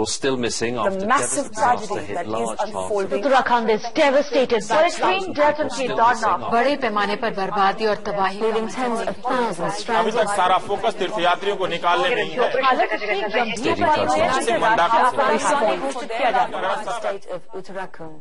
people still missing after the massive tragedy that is unfolding. Uttarakhand is devastated by extreme death in Kedarnath. बड़े पैमाने पर बर्बादी और तबाही, leaving tens of thousands अभी तक सारा फोकस तीर्थयात्रियों को निकालने में ही है। हालत इतनी गंभीर घोषित किया जाता है स्टेट ऑफ उत्तराखंड।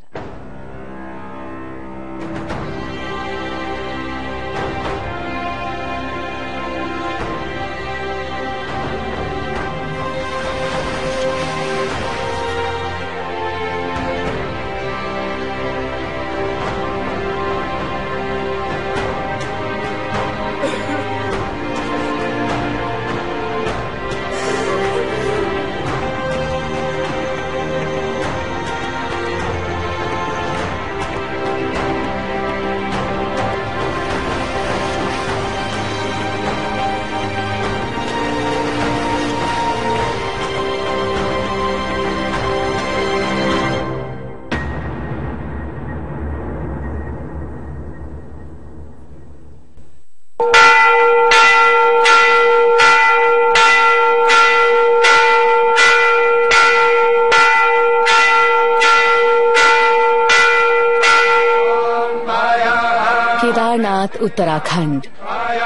केदारनाथ उत्तराखंड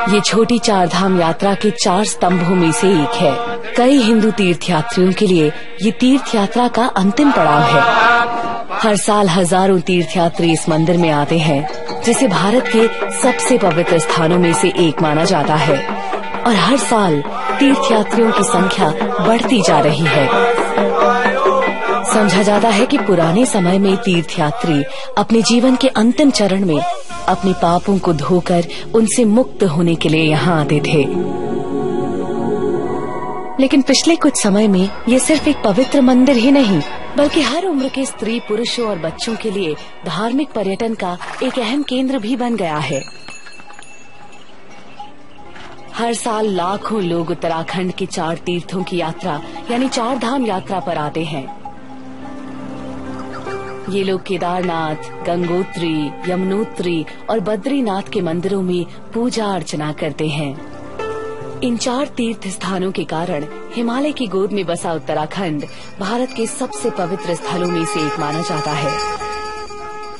ये छोटी चारधाम यात्रा के 4 स्तंभों में से एक है। कई हिंदू तीर्थयात्रियों के लिए ये तीर्थ यात्रा का अंतिम पड़ाव है। हर साल हजारों तीर्थयात्री इस मंदिर में आते हैं, जिसे भारत के सबसे पवित्र स्थानों में से एक माना जाता है और हर साल तीर्थयात्रियों की संख्या बढ़ती जा रही है। समझा जाता है कि पुराने समय में तीर्थयात्री अपने जीवन के अंतिम चरण में अपने पापों को धोकर उनसे मुक्त होने के लिए यहाँ आते थे। लेकिन पिछले कुछ समय में ये सिर्फ एक पवित्र मंदिर ही नहीं, बल्कि हर उम्र के स्त्री, पुरुषों और बच्चों के लिए धार्मिक पर्यटन का एक अहम केंद्र भी बन गया है। हर साल लाखों लोग उत्तराखंड के 4 तीर्थों की यात्रा यानी 4 धाम यात्रा पर आते हैं। ये लोग केदारनाथ, गंगोत्री, यमुनोत्री और बद्रीनाथ के मंदिरों में पूजा अर्चना करते हैं। इन 4 तीर्थ स्थानों के कारण हिमालय की गोद में बसा उत्तराखंड भारत के सबसे पवित्र स्थलों में से एक माना जाता है।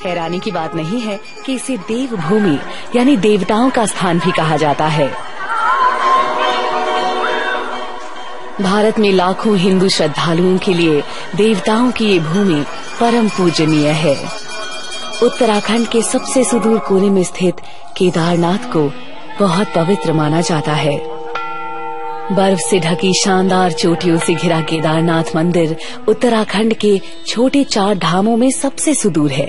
हैरानी की बात नहीं है कि इसे देवभूमि यानी देवताओं का स्थान भी कहा जाता है। भारत में लाखों हिंदू श्रद्धालुओं के लिए देवताओं की ये भूमि परम पूजनीय है। उत्तराखंड के सबसे सुदूर कोने में स्थित केदारनाथ को बहुत पवित्र माना जाता है। बर्फ से ढकी शानदार चोटियों से घिरा केदारनाथ मंदिर उत्तराखंड के छोटे 4 धामों में सबसे सुदूर है।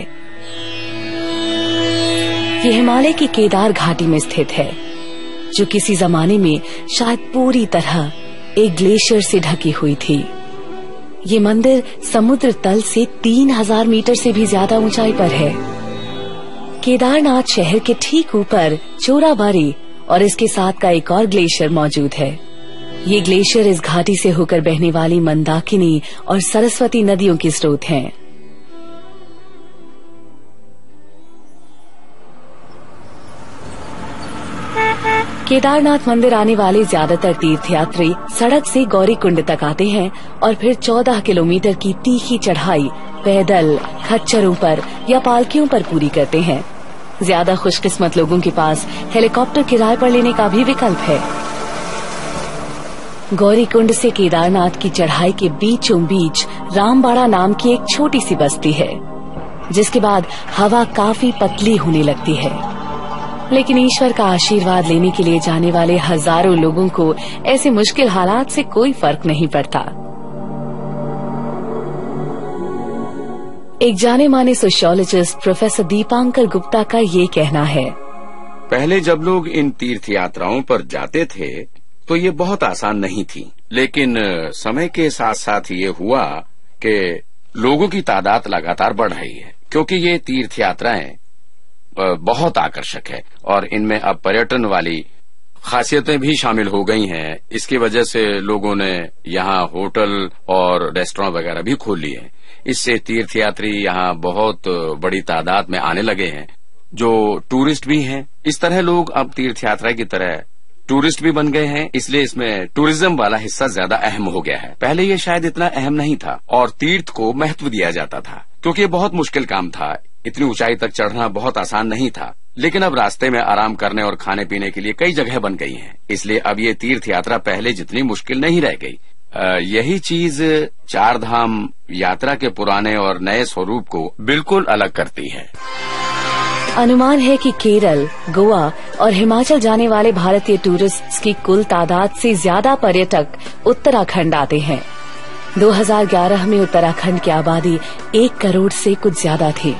ये हिमालय की केदार घाटी में स्थित है, जो किसी जमाने में शायद पूरी तरह एक ग्लेशियर से ढकी हुई थी। ये मंदिर समुद्र तल से 3000 मीटर से भी ज्यादा ऊंचाई पर है। केदारनाथ शहर के ठीक ऊपर चोराबारी और इसके साथ का एक और ग्लेशियर मौजूद है। ये ग्लेशियर इस घाटी से होकर बहने वाली मंदाकिनी और सरस्वती नदियों के स्रोत हैं। केदारनाथ मंदिर आने वाले ज्यादातर तीर्थयात्री सड़क से गौरीकुंड तक आते हैं और फिर 14 किलोमीटर की तीखी चढ़ाई पैदल, खच्चरों पर या पालकियों पर पूरी करते हैं। ज्यादा खुशकिस्मत लोगों के पास हेलीकॉप्टर किराए पर लेने का भी विकल्प है। गौरीकुंड से केदारनाथ की चढ़ाई के बीचों बीच रामबाड़ा नाम की एक छोटी सी बस्ती है, जिसके बाद हवा काफी पतली होने लगती है। लेकिन ईश्वर का आशीर्वाद लेने के लिए जाने वाले हजारों लोगों को ऐसे मुश्किल हालात से कोई फर्क नहीं पड़ता। एक जाने माने सोशियोलॉजिस्ट प्रोफेसर दीपांकर गुप्ता का ये कहना है, पहले जब लोग इन तीर्थ यात्राओं पर जाते थे तो ये बहुत आसान नहीं थी, लेकिन समय के साथ साथ ये हुआ कि लोगों की तादाद लगातार बढ़ रही है, क्योंकि ये तीर्थ यात्राएं बहुत आकर्षक है और इनमें अब पर्यटन वाली खासियतें भी शामिल हो गई हैं। इसकी वजह से लोगों ने यहाँ होटल और रेस्टोरेंट वगैरह भी खोल लिए हैं। इससे तीर्थयात्री यहाँ बहुत बड़ी तादाद में आने लगे हैं, जो टूरिस्ट भी हैं। इस तरह लोग अब तीर्थयात्रा की तरह टूरिस्ट भी बन गए हैं, इसलिए इसमें टूरिज्म वाला हिस्सा ज्यादा अहम हो गया है। पहले ये शायद इतना अहम नहीं था और तीर्थ को महत्व दिया जाता था क्योंकि ये बहुत मुश्किल काम था। इतनी ऊंचाई तक चढ़ना बहुत आसान नहीं था। लेकिन अब रास्ते में आराम करने और खाने पीने के लिए कई जगह बन गई हैं, इसलिए अब ये तीर्थ यात्रा पहले जितनी मुश्किल नहीं रह गई। यही चीज चार धाम यात्रा के पुराने और नए स्वरूप को बिल्कुल अलग करती है। अनुमान है कि केरल, गोवा और हिमाचल जाने वाले भारतीय टूरिस्ट्स की कुल तादाद से ज्यादा पर्यटक उत्तराखंड आते हैं। 2011 में उत्तराखंड की आबादी 1 करोड़ से कुछ ज्यादा थी,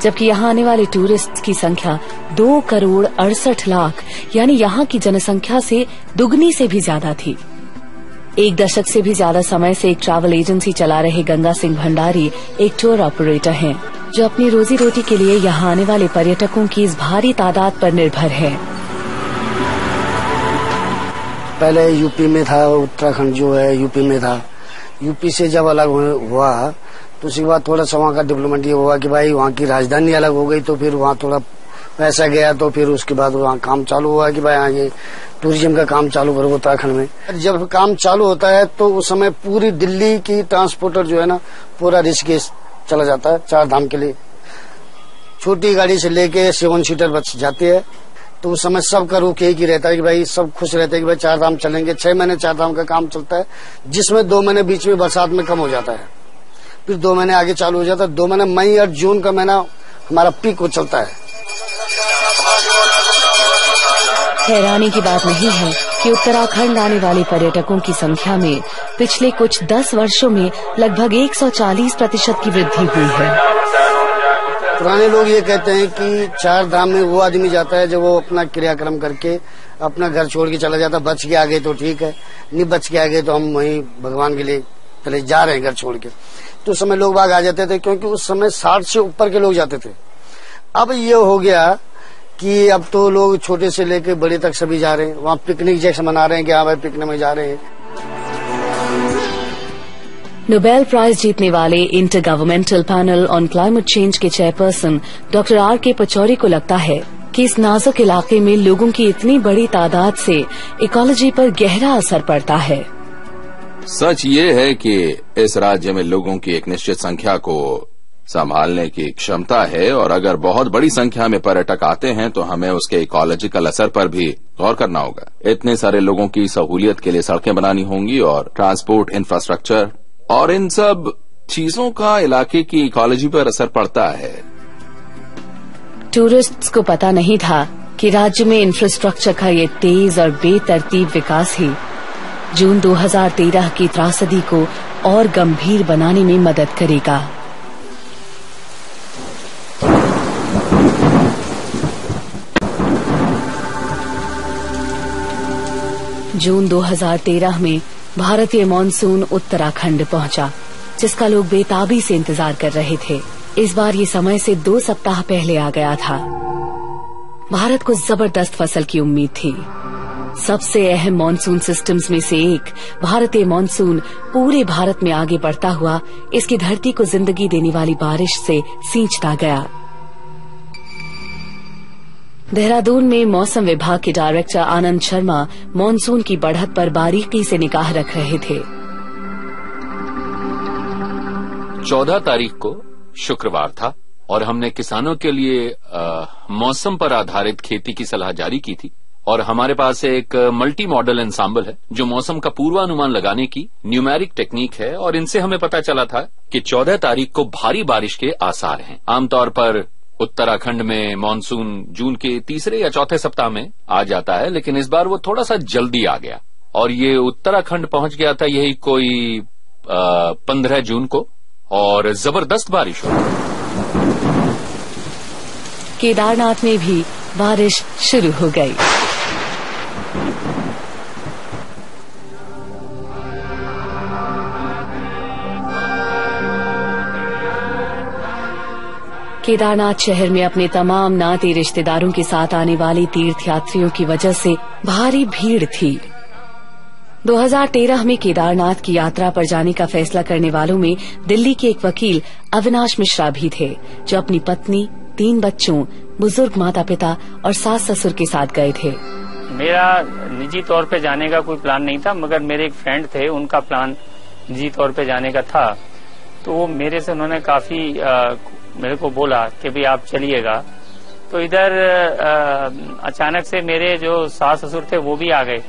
जबकि यहाँ आने वाले टूरिस्ट्स की संख्या 2 करोड़ 68 लाख यानी यहाँ की जनसंख्या से दुगनी से भी ज्यादा थी। 1 दशक से भी ज्यादा समय से एक ट्रैवल एजेंसी चला रहे गंगा सिंह भंडारी एक टूर ऑपरेटर हैं, जो अपनी रोजी रोटी के लिए यहाँ आने वाले पर्यटकों की इस भारी तादाद पर निर्भर है। पहले यूपी में था, उत्तराखंड जो है यूपी में था। यूपी से जब अलग हुआ तो उसके बाद थोड़ा सा वहाँ का डेवलपमेंट ये हुआ कि भाई वहाँ की राजधानी अलग हो गई, तो फिर वहाँ थोड़ा पैसा गया, तो फिर उसके बाद वहाँ काम चालू हुआ कि भाई यहाँ ये टूरिज्म का काम चालू करो उत्तराखंड में। जब काम चालू होता है तो उस समय पूरी दिल्ली की ट्रांसपोर्टर जो है ना पूरा ऋषिकेश चला जाता है 4 धाम के लिए। छोटी गाड़ी से लेके 7 सीटर बस जाती है, तो उस समय सबका रुख एक ही रहता है कि भाई सब खुश रहते हैं कि भाई 4 धाम चलेंगे। 6 महीने 4 धाम का काम चलता है, जिसमें 2 महीने बीच में बरसात में कम हो जाता है, फिर 2 महीने आगे चालू हो जाता है। 2 महीने मई और जून का महीना हमारा पीक हो चलता है। हैरानी की बात नहीं है कि उत्तराखंड आने वाले पर्यटकों की संख्या में पिछले कुछ 10 वर्षों में लगभग 140% की वृद्धि हुई है। पुराने लोग ये कहते हैं कि 4 धाम में वो आदमी जाता है जब वो अपना क्रियाक्रम करके अपना घर छोड़ के चला जाता। बच के आ गए तो ठीक है, नहीं बच के आ गए तो हम वहीं भगवान के लिए चले जा रहे हैं घर छोड़ के। तो उस समय लोग बाग आ जाते थे, क्योंकि उस समय 60 से ऊपर के लोग जाते थे। अब ये हो गया कि अब तो लोग छोटे से लेकर बड़े तक सभी जा रहे हैं, वहाँ पिकनिक जैसे मना रहे हैं कि हाँ भाई पिकनिक में जा रहे हैं। नोबेल प्राइज जीतने वाले inter governmental panel on climate change के चेयरपर्सन डॉक्टर R.K. पचौरी को लगता है कि इस नाजुक इलाके में लोगों की इतनी बड़ी तादाद से इकोलॉजी पर गहरा असर पड़ता है। सच ये है कि इस राज्य में लोगों की एक निश्चित संख्या को संभालने की क्षमता है, और अगर बहुत बड़ी संख्या में पर्यटक आते हैं तो हमें उसके इकोलॉजिकल असर पर भी गौर करना होगा। इतने सारे लोगों की सहूलियत के लिए सड़कें बनानी होंगी और ट्रांसपोर्ट इंफ्रास्ट्रक्चर, और इन सब चीजों का इलाके की इकोलॉजी पर असर पड़ता है। टूरिस्ट्स को पता नहीं था कि राज्य में इंफ्रास्ट्रक्चर का ये तेज और बेतरतीब विकास ही जून 2013 की त्रासदी को और गंभीर बनाने में मदद करेगा। जून 2013 में भारतीय मानसून उत्तराखंड पहुंचा, जिसका लोग बेताबी से इंतजार कर रहे थे। इस बार ये समय से 2 सप्ताह पहले आ गया था। भारत को जबरदस्त फसल की उम्मीद थी। सबसे अहम मानसून सिस्टम्स में से एक भारतीय मानसून पूरे भारत में आगे बढ़ता हुआ इसकी धरती को जिंदगी देने वाली बारिश से सींचता गया। देहरादून में मौसम विभाग के डायरेक्टर आनंद शर्मा मानसून की बढ़त पर बारीकी से निगाह रख रहे थे। 14 तारीख को शुक्रवार था और हमने किसानों के लिए मौसम पर आधारित खेती की सलाह जारी की थी, और हमारे पास एक मल्टी मॉडल एंसेम्बल है जो मौसम का पूर्वानुमान लगाने की न्यूमेरिक टेक्निक है, और इनसे हमें पता चला था कि 14 तारीख को भारी बारिश के आसार हैं। आमतौर पर उत्तराखंड में मानसून जून के 3 या 4 सप्ताह में आ जाता है, लेकिन इस बार वो थोड़ा सा जल्दी आ गया और ये उत्तराखंड पहुंच गया था यही कोई 15 जून को, और जबरदस्त बारिश हुई। केदारनाथ में भी बारिश शुरू हो गई। केदारनाथ शहर में अपने तमाम नाते रिश्तेदारों के साथ आने वाले तीर्थयात्रियों की वजह से भारी भीड़ थी। 2013 में केदारनाथ की यात्रा पर जाने का फैसला करने वालों में दिल्ली के एक वकील अविनाश मिश्रा भी थे, जो अपनी पत्नी, 3 बच्चों, बुजुर्ग माता पिता और सास ससुर के साथ गए थे। मेरा निजी तौर पे जाने का कोई प्लान नहीं था, मगर मेरे एक फ्रेंड थे, उनका प्लान निजी तौर पे जाने का था। तो वो मेरे से उन्होंने काफी मेरे को बोला कि भाई आप चलिएगा। तो इधर अचानक से मेरे जो सास ससुर थे वो भी आ गए।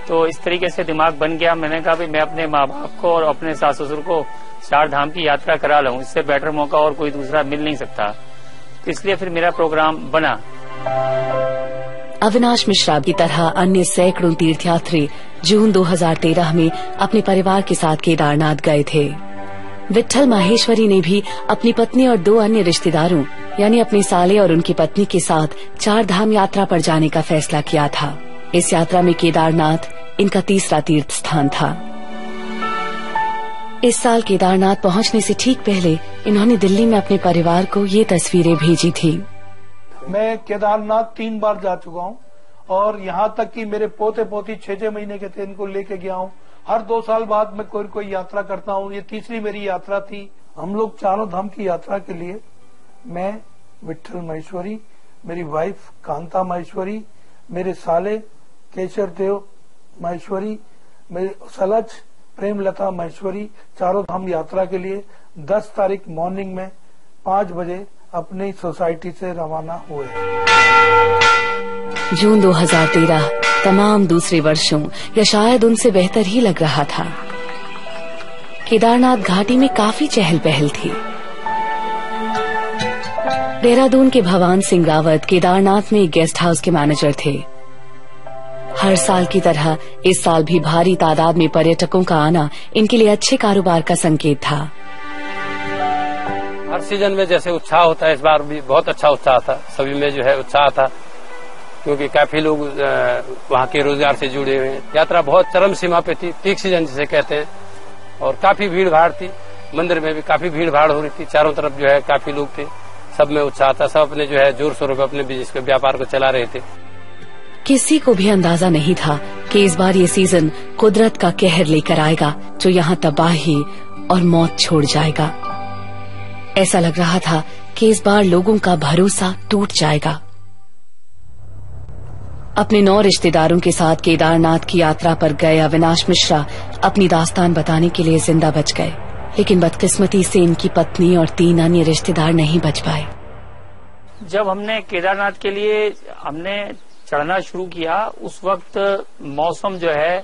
तो इस तरीके से दिमाग बन गया, मैंने कहा भाई मैं अपने माँ बाप को और अपने सास ससुर को 4 धाम की यात्रा करा लूं, इससे बेटर मौका और कोई दूसरा मिल नहीं सकता। तो इसलिए फिर मेरा प्रोग्राम बना। अविनाश मिश्रा की तरह अन्य सैकड़ों तीर्थयात्री जून 2013 में अपने परिवार के साथ केदारनाथ गए थे। विट्ठल माहेश्वरी ने भी अपनी पत्नी और 2 अन्य रिश्तेदारों यानी अपने साले और उनकी पत्नी के साथ 4 धाम यात्रा पर जाने का फैसला किया था। इस यात्रा में केदारनाथ इनका तीसरा तीर्थ स्थान था। इस साल केदारनाथ पहुंचने से ठीक पहले इन्होंने दिल्ली में अपने परिवार को ये तस्वीरें भेजी थी। मैं केदारनाथ 3 बार जा चुका हूँ और यहाँ तक कि मेरे पोते पोती 6-6 महीने के थे, इनको लेके गया हूँ। हर 2 साल बाद मैं कोई यात्रा करता हूँ। ये तीसरी मेरी यात्रा थी। हम लोग 4 धाम की यात्रा के लिए, मैं, विट्ठल माहेश्वरी, मेरी वाइफ कांता माहेश्वरी, मेरे साले केशर देव माहेश्वरी, मेरे सलज प्रेमलता माहेश्वरी, 4 धाम यात्रा के लिए 10 तारीख मॉर्निंग में 5 बजे अपनी सोसाइटी से रवाना हुए। जून 2013 तमाम दूसरे वर्षों या शायद उनसे बेहतर ही लग रहा था। केदारनाथ घाटी में काफी चहल पहल थी। देहरादून के भवान सिंह रावत केदारनाथ में एक गेस्ट हाउस के मैनेजर थे। हर साल की तरह इस साल भी भारी तादाद में पर्यटकों का आना इनके लिए अच्छे कारोबार का संकेत था। हर सीजन में जैसे उत्साह होता है, इस बार भी बहुत अच्छा उत्साह था। सभी में जो है उत्साह था, क्योंकि काफी लोग वहाँ के रोजगार से जुड़े हुए हैं। यात्रा बहुत चरम सीमा पे थी, पीक सीजन जिसे कहते हैं, और काफी भीड़ भाड़ थी। मंदिर में भी काफी भीड़ भाड़ हो रही थी। चारों तरफ जो है काफी लोग थे, सब में उत्साह था। सब अपने जो है जोर शोर पे अपने बिजनेस के व्यापार को चला रहे थे। किसी को भी अंदाजा नहीं था कि इस बार ये सीजन कुदरत का कहर लेकर आएगा, जो यहाँ तबाही और मौत छोड़ जाएगा। ऐसा लग रहा था कि इस बार लोगों का भरोसा टूट जाएगा। अपने 9 रिश्तेदारों के साथ केदारनाथ की यात्रा पर गए अविनाश मिश्रा अपनी दास्तान बताने के लिए जिंदा बच गए, लेकिन बदकिस्मती से इनकी पत्नी और 3 अन्य रिश्तेदार नहीं बच पाए। जब हमने केदारनाथ के लिए चढ़ना शुरू किया, उस वक्त मौसम जो है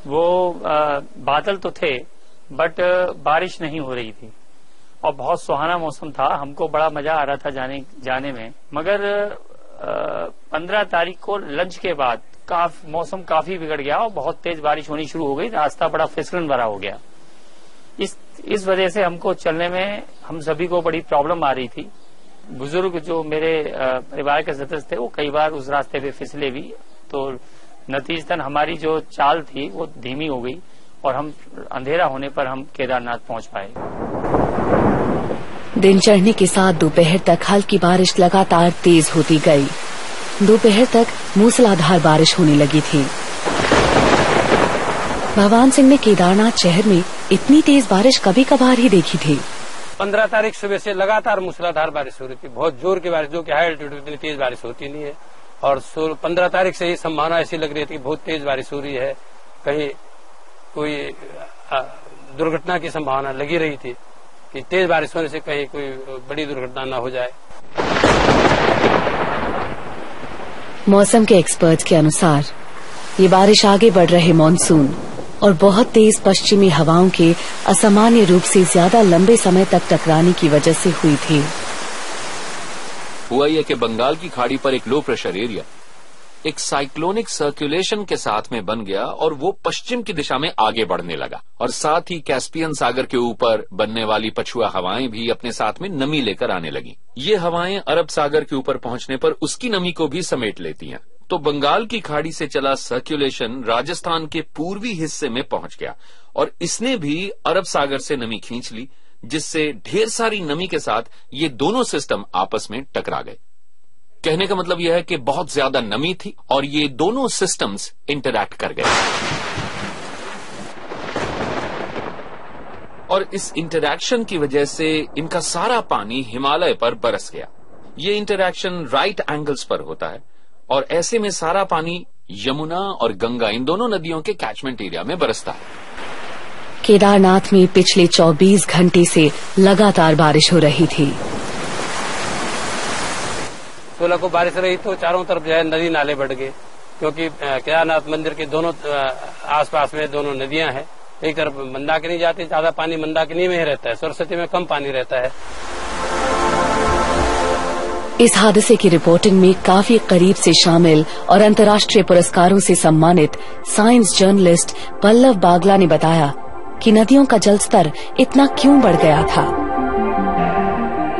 वो बादल तो थे, बट बारिश नहीं हो रही थी और बहुत सुहाना मौसम था। हमको बड़ा मजा आ रहा था जाने में। मगर 15 तारीख को लंच के बाद मौसम काफी बिगड़ गया और बहुत तेज बारिश होनी शुरू हो गई। रास्ता बड़ा फिसलन भरा हो गया। इस वजह से हमको चलने में हम सभी को बड़ी प्रॉब्लम आ रही थी। बुजुर्ग जो मेरे परिवार के सदस्य थे वो कई बार उस रास्ते पे फिसले भी, तो नतीजतन हमारी जो चाल थी वो धीमी हो गई और हम अंधेरा होने पर हम केदारनाथ पहुंच पाए। दिन चढ़ने के साथ दोपहर तक हल्की बारिश लगातार तेज होती गई। दोपहर तक मूसलाधार बारिश होने लगी थी। भगवान सिंह ने केदारनाथ शहर में इतनी तेज बारिश कभी कभार ही देखी थी। 15 तारीख सुबह से लगातार मूसलाधार बारिश हो रही थी, बहुत जोर की बारिश, जो कि हाई एल्टीट्यूड इतनी तेज बारिश होती नहीं है। और 15 तारीख से ही संभावना ऐसी लग रही थी कि बहुत तेज बारिश हो रही है, कहीं कोई दुर्घटना की संभावना लगी रही थी कि तेज बारिश होने से कहीं कोई बड़ी दुर्घटना न हो जाए। मौसम के एक्सपर्ट्स के अनुसार ये बारिश आगे बढ़ रहे मॉनसून और बहुत तेज पश्चिमी हवाओं के असामान्य रूप से ज्यादा लंबे समय तक टकराने की वजह से हुई थी। हुआ यह कि बंगाल की खाड़ी पर एक लो प्रेशर एरिया एक साइक्लोनिक सर्कुलेशन के साथ में बन गया और वो पश्चिम की दिशा में आगे बढ़ने लगा, और साथ ही कैस्पियन सागर के ऊपर बनने वाली पछुआ हवाएं भी अपने साथ में नमी लेकर आने लगी। ये हवाएं अरब सागर के ऊपर पहुंचने पर उसकी नमी को भी समेट लेती हैं। तो बंगाल की खाड़ी से चला सर्कुलेशन राजस्थान के पूर्वी हिस्से में पहुंच गया और इसने भी अरब सागर से नमी खींच ली, जिससे ढेर सारी नमी के साथ ये दोनों सिस्टम आपस में टकरा गए। कहने का मतलब यह है कि बहुत ज्यादा नमी थी और ये दोनों सिस्टम्स इंटरैक्ट कर गए और इस इंटरैक्शन की वजह से इनका सारा पानी हिमालय पर बरस गया। ये इंटरैक्शन राइट एंगल्स पर होता है और ऐसे में सारा पानी यमुना और गंगा इन दोनों नदियों के कैचमेंट एरिया में बरसता है। केदारनाथ में पिछले 24 घंटे से लगातार बारिश हो रही थी। 16 को बारिश रही तो चारों तरफ जो है नदी नाले बढ़ गए, क्योंकि केदारनाथ मंदिर के दोनों आसपास में दोनों नदियां हैं। एक तरफ मंदाकिनी जाती, ज्यादा पानी मंदाकिनी में ही रहता है, सरस्वती में कम पानी रहता है। इस हादसे की रिपोर्टिंग में काफी करीब से शामिल और अंतर्राष्ट्रीय पुरस्कारों से सम्मानित साइंस जर्नलिस्ट पल्लव बागला ने बताया कि नदियों का जलस्तर इतना क्यों बढ़ गया था।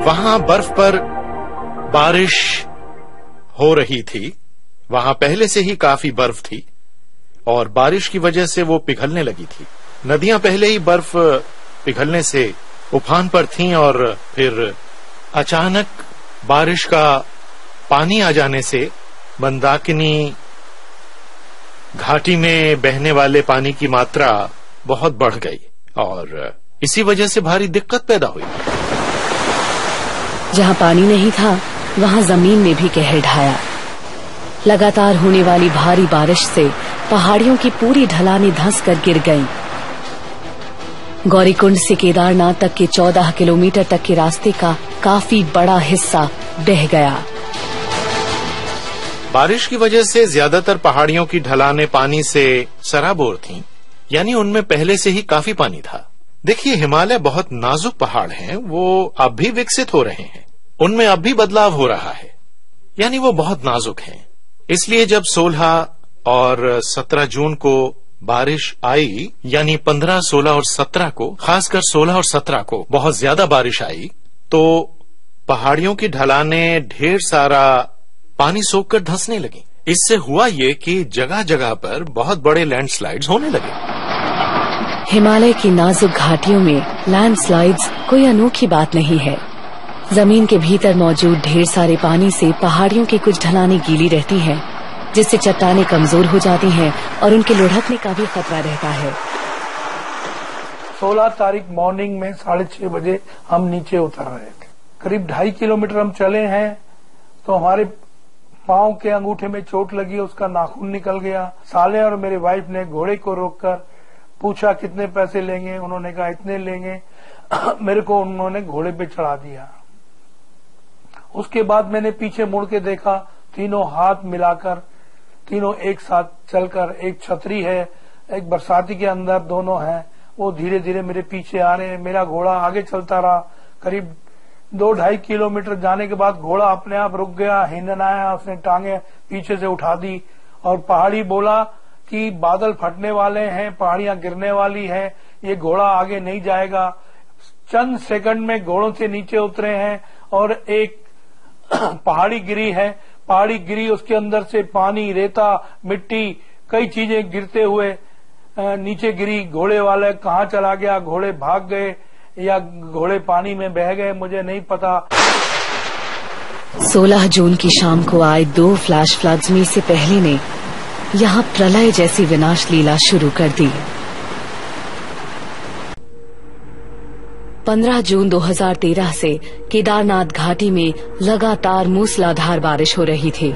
वहां बर्फ पर बारिश हो रही थी, वहां पहले से ही काफी बर्फ थी और बारिश की वजह से वो पिघलने लगी थी। नदियां पहले ही बर्फ पिघलने से उफान पर थीं और फिर अचानक बारिश का पानी आ जाने से मंदाकिनी घाटी में बहने वाले पानी की मात्रा बहुत बढ़ गई और इसी वजह से भारी दिक्कत पैदा हुई। जहां पानी नहीं था वहां जमीन ने भी कहर ढाया। लगातार होने वाली भारी बारिश से पहाड़ियों की पूरी ढलानें धंस कर गिर गईं। गौरीकुंड से केदारनाथ तक के 14 किलोमीटर तक के रास्ते का काफी बड़ा हिस्सा बह गया। बारिश की वजह से ज्यादातर पहाड़ियों की ढलानें पानी से सराबोर थीं, यानी उनमें पहले से ही काफी पानी था। देखिए, हिमालय बहुत नाजुक पहाड़ हैं, वो अब भी विकसित हो रहे हैं, उनमें अब भी बदलाव हो रहा है, यानी वो बहुत नाजुक हैं। इसलिए जब 16 और 17 जून को बारिश आई, यानी 15, 16 और 17 को, खासकर 16 और 17 को बहुत ज्यादा बारिश आई, तो पहाड़ियों की ढलानें ढेर सारा पानी सोखकर धंसने लगी। इससे हुआ ये कि जगह जगह पर बहुत बड़े लैंडस्लाइड्स होने लगे। हिमालय की नाजुक घाटियों में लैंडस्लाइड्स कोई अनोखी बात नहीं है। जमीन के भीतर मौजूद ढेर सारे पानी से पहाड़ियों की कुछ ढलानें गीली रहती हैं, जिससे चट्टानें कमजोर हो जाती हैं और उनके लुढ़कने का भी खतरा रहता है। 16 तारीख मॉर्निंग में 6:30 बजे हम नीचे उतर रहे थे। करीब 2.5 किलोमीटर हम चले हैं तो हमारे पांव के अंगूठे में चोट लगी, उसका नाखून निकल गया। साले और मेरे वाइफ ने घोड़े को रोककर पूछा कितने पैसे लेंगे, उन्होंने कहा इतने लेंगे। मेरे को उन्होंने घोड़े पे चढ़ा दिया। उसके बाद मैंने पीछे मुड़ के देखा, तीनों हाथ मिलाकर, तीनों एक साथ चलकर, एक छतरी है, एक बरसाती के अंदर दोनों हैं, वो धीरे धीरे मेरे पीछे आ रहे हैं। मेरा घोड़ा आगे चलता रहा। करीब 2-2.5 किलोमीटर जाने के बाद घोड़ा अपने आप रुक गया, हिंदनाया, उसने टांगे पीछे से उठा दी और पहाड़ी बोला कि बादल फटने वाले हैं, पहाड़ियां गिरने वाली हैं, ये घोड़ा आगे नहीं जाएगा। चंद सेकंड में घोड़ों से नीचे उतरे हैं और एक पहाड़ी गिरी है। पहाड़ी गिरी, उसके अंदर से पानी, रेता, मिट्टी, कई चीजें गिरते हुए नीचे गिरी। घोड़े वाले कहाँ चला गया, घोड़े भाग गए या घोड़े पानी में बह गए, मुझे नहीं पता। 16 जून की शाम को आए 2 फ्लैश फ्लड्स में से पहले ने यहाँ प्रलय जैसी विनाश लीला शुरू कर दी। 15 जून 2013 से केदारनाथ घाटी में लगातार मूसलाधार बारिश हो रही थी,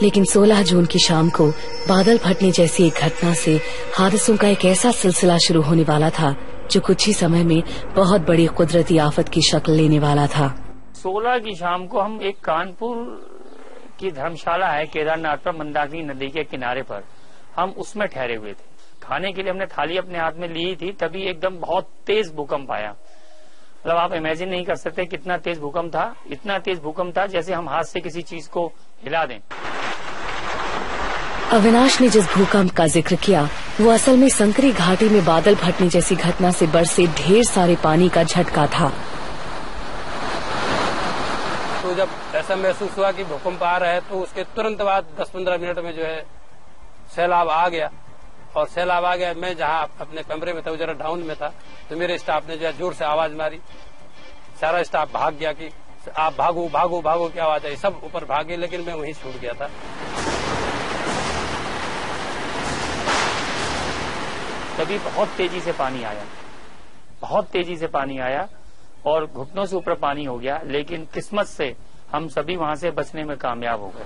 लेकिन 16 जून की शाम को बादल फटने जैसी एक घटना से हादसों का एक ऐसा सिलसिला शुरू होने वाला था जो कुछ ही समय में बहुत बड़ी कुदरती आफत की शक्ल लेने वाला था। 16 की शाम को हम एक कानपुर की धर्मशाला है केदारनाथ पर, मंदाकिनी नदी के किनारे पर, हम उसमें ठहरे हुए थे। खाने के लिए हमने थाली अपने हाथ में ली थी, तभी एकदम बहुत तेज भूकंप आया। मतलब आप इमेजिन नहीं कर सकते कितना तेज भूकंप था। इतना तेज भूकंप था जैसे हम हाथ से किसी चीज को हिला दें। अविनाश ने जिस भूकंप का जिक्र किया वो असल में संकरी घाटी में बादल फटने जैसी घटना से बरसे ढेर सारे पानी का झटका था। तो जब ऐसा महसूस हुआ कि भूकंप आ रहा है तो उसके तुरंत बाद 10-15 मिनट में जो है सैलाब आ गया। और सैलाब आ गया, मैं जहां अपने कमरे में था वो जरा डाउन में था, तो मेरे स्टाफ ने जो है जोर से आवाज मारी। सारा स्टाफ भाग गया कि आप भागो भागो भागो, क्या आवाज है। सब ऊपर भागे, लेकिन मैं वहीं छूट गया था। तभी बहुत तेजी से पानी आया, बहुत तेजी से पानी आया और घुटनों से ऊपर पानी हो गया, लेकिन किस्मत से हम सभी वहां से बचने में कामयाब हो गए।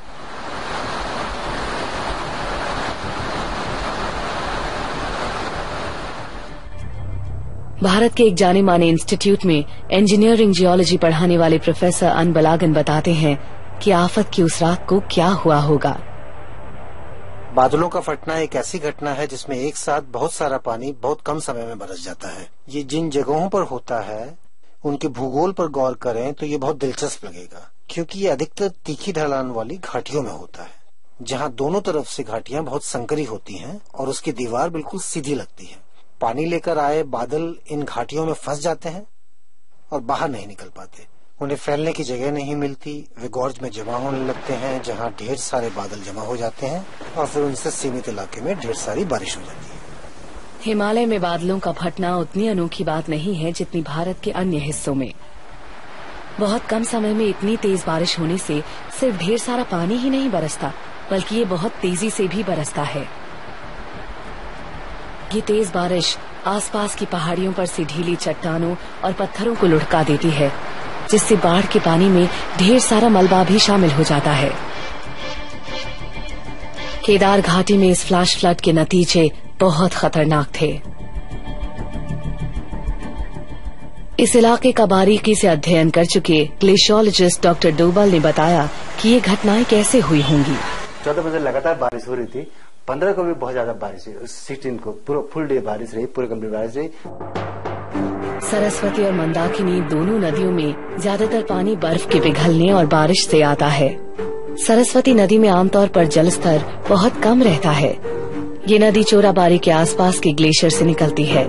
भारत के एक जाने माने इंस्टीट्यूट में इंजीनियरिंग जियोलॉजी पढ़ाने वाले प्रोफेसर अनबलागन बताते हैं कि आफत की उस रात को क्या हुआ होगा। बादलों का फटना एक ऐसी घटना है जिसमें एक साथ बहुत सारा पानी बहुत कम समय में बरस जाता है। ये जिन जगहों पर होता है उनके भूगोल पर गौर करें तो ये बहुत दिलचस्प लगेगा, क्योंकि ये अधिकतर तीखी ढलान वाली घाटियों में होता है, जहाँ दोनों तरफ से घाटियां बहुत संकरी होती हैं और उसकी दीवार बिल्कुल सीधी लगती है। पानी लेकर आए बादल इन घाटियों में फंस जाते हैं और बाहर नहीं निकल पाते। उन्हें फैलने की जगह नहीं मिलती, वे गॉर्ज में जमा होने लगते हैं, जहां ढेर सारे बादल जमा हो जाते हैं और फिर उनसे सीमित इलाके में ढेर सारी बारिश हो जाती है। हिमालय में बादलों का फटना उतनी अनोखी बात नहीं है जितनी भारत के अन्य हिस्सों में। बहुत कम समय में इतनी तेज बारिश होने से सिर्फ ढेर सारा पानी ही नहीं बरसता, बल्कि ये बहुत तेजी से भी बरसता है। ये तेज बारिश आसपास की पहाड़ियों पर से ढीली चट्टानों और पत्थरों को लुढ़का देती है, जिससे बाढ़ के पानी में ढेर सारा मलबा भी शामिल हो जाता है। केदार घाटी में इस फ्लैश फ्लड के नतीजे बहुत खतरनाक थे। इस इलाके का बारीकी से अध्ययन कर चुके ग्लेशियोलॉजिस्ट डॉक्टर डोबल ने बताया कि ये घटनाएं कैसे हुई होंगी। 14 बजे लगातार बारिश हो रही थी, 15 को भी बहुत ज्यादा बारिश हुई, 16 को पूरा फुल डे बारिश रही, पूरे कंप्लीट बारिश रही। सरस्वती और मंदाकिनी दोनों नदियों में ज्यादातर पानी बर्फ के पिघलने और बारिश से आता है। सरस्वती नदी में आमतौर पर जलस्तर बहुत कम रहता है। ये नदी चोराबारी के आसपास के ग्लेशियर से निकलती है,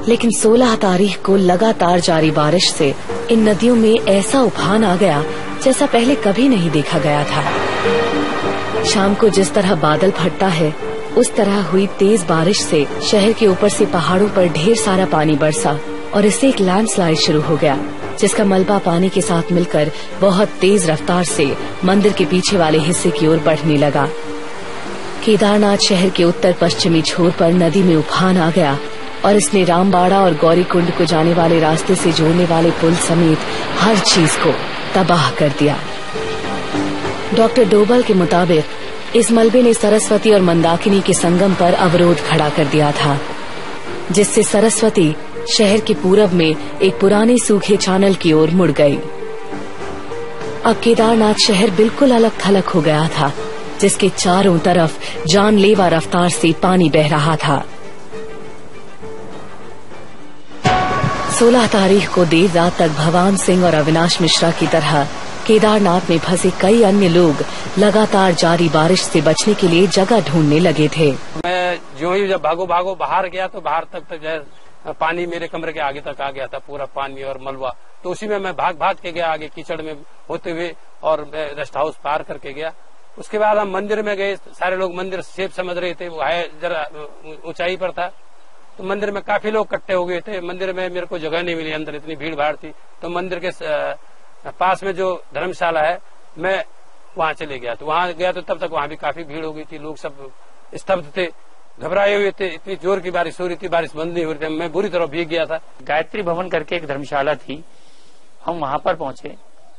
लेकिन 16 तारीख को लगातार जारी बारिश से इन नदियों में ऐसा उफान आ गया जैसा पहले कभी नहीं देखा गया था। शाम को जिस तरह बादल फटता है, उस तरह हुई तेज बारिश से शहर के ऊपर से पहाड़ों पर ढेर सारा पानी बरसा और इससे एक लैंडस्लाइड शुरू हो गया, जिसका मलबा पानी के साथ मिलकर बहुत तेज रफ्तार से मंदिर के पीछे वाले हिस्से की ओर बढ़ने लगा। केदारनाथ शहर के उत्तर पश्चिमी छोर पर नदी में उफान आ गया और इसने रामबाड़ा और गौरीकुंड को जाने वाले रास्ते से जोड़ने वाले पुल समेत हर चीज को तबाह कर दिया। डॉक्टर डोबल के मुताबिक इस मलबे ने सरस्वती और मंदाकिनी के संगम पर अवरोध खड़ा कर दिया था, जिससे सरस्वती शहर के पूरब में एक पुराने सूखे चैनल की ओर मुड़ गई। अब केदारनाथ शहर बिल्कुल अलग थलग हो गया था, जिसके चारों तरफ जानलेवा रफ्तार से पानी बह रहा था। 16 तारीख को देर रात तक भवान सिंह और अविनाश मिश्रा की तरह केदारनाथ में फंसे कई अन्य लोग लगातार जारी बारिश से बचने के लिए जगह ढूंढने लगे थे। मैं जो ही जब भागो बाहर गया तो बाहर तक पानी मेरे कमरे के आगे तक आ गया था, पूरा पानी और मलबा। तो उसी में मैं भाग के गया आगे कीचड़ में होते हुए और रेस्ट हाउस पार करके गया। उसके बाद हम मंदिर में गए। सारे लोग मंदिर सेफ समझ रहे थे, वो है जरा ऊंचाई पर था, तो मंदिर में काफी लोग इकट्ठे हो गए थे। मंदिर में मेरे को जगह नहीं मिली, अंदर इतनी भीड़ भाड़ थी। तो मंदिर के पास में जो धर्मशाला है, मैं वहां चले गया। तो वहां गया तो तब तक वहां भी काफी भीड़ हो गई थी, लोग सब स्तब्ध थे, घबराए हुए थे। इतनी जोर की बारिश हो रही थी, बारिश बंद नहीं हो रही थी, मैं बुरी तरह भीग गया था। गायत्री भवन करके एक धर्मशाला थी, हम वहां पर पहुंचे।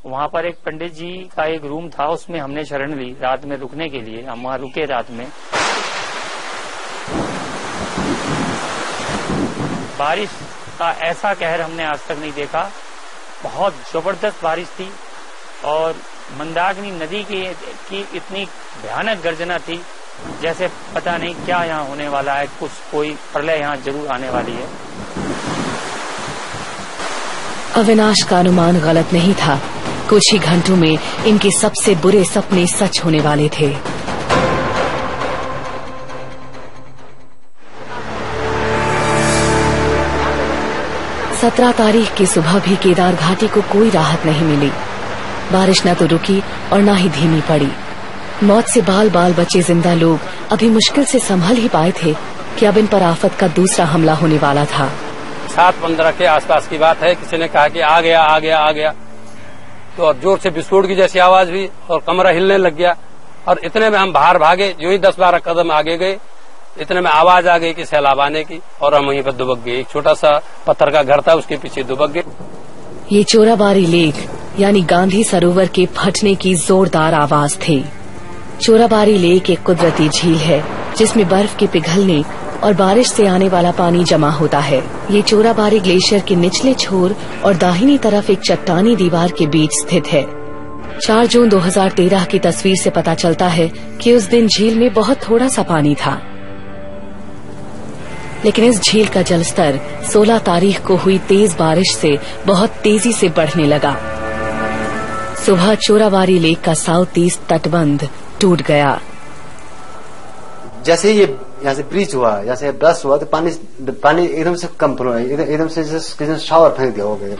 वहां पर एक पंडित जी का एक रूम था, उसमें हमने शरण ली रात में रुकने के लिए। हम वहां रुके रात में। बारिश का ऐसा कहर हमने आज तक नहीं देखा। बहुत जबरदस्त बारिश थी और मंदाकिनी नदी की इतनी भयानक गर्जना थी, जैसे पता नहीं क्या यहाँ होने वाला है, कुछ कोई प्रलय यहाँ जरूर आने वाली है। अविनाश का अनुमान गलत नहीं था। कुछ ही घंटों में इनके सबसे बुरे सपने सच होने वाले थे। सत्रह तारीख की सुबह भी केदार घाटी को कोई राहत नहीं मिली। बारिश न तो रुकी और न ही धीमी पड़ी। मौत से बाल बाल बचे जिंदा लोग अभी मुश्किल से संभल ही पाए थे कि अब इन पर आफत का दूसरा हमला होने वाला था। 7:15 के आसपास की बात है। किसी ने कहा कि आ गया। तो और जोर से विस्फोट की जैसी आवाज हुई और कमरा हिलने लग गया। और इतने में हम बाहर भागे। जो ही 10-12 कदम आगे गए, इतने में आवाज आ गई कि सैलाब आने की, और हम वहीं पर दुबक गए। एक छोटा सा पत्थर का घर था, उसके पीछे दुबक गए। ये चोराबारी लेक यानी गांधी सरोवर के फटने की जोरदार आवाज थी। चोराबारी लेक एक कुदरती झील है जिसमें बर्फ के पिघलने और बारिश से आने वाला पानी जमा होता है। ये चोराबारी ग्लेशियर के निचले छोर और दाहिनी तरफ एक चट्टानी दीवार के बीच स्थित है। 4 जून 2013 की तस्वीर से पता चलता है कि उस दिन झील में बहुत थोड़ा सा पानी था, लेकिन इस झील का जलस्तर 16 तारीख को हुई तेज बारिश से बहुत तेजी से बढ़ने लगा। सुबह चोराबारी लेक का साउथ ईस्ट तटबंध टूट गया। जैसे ये यहाँ से ब्रिज हुआ, यहाँ से ब्रश हुआ, तो पानी एकदम से कम फ्लो, एकदम से जैसे शावर फेंक दिया हो गया।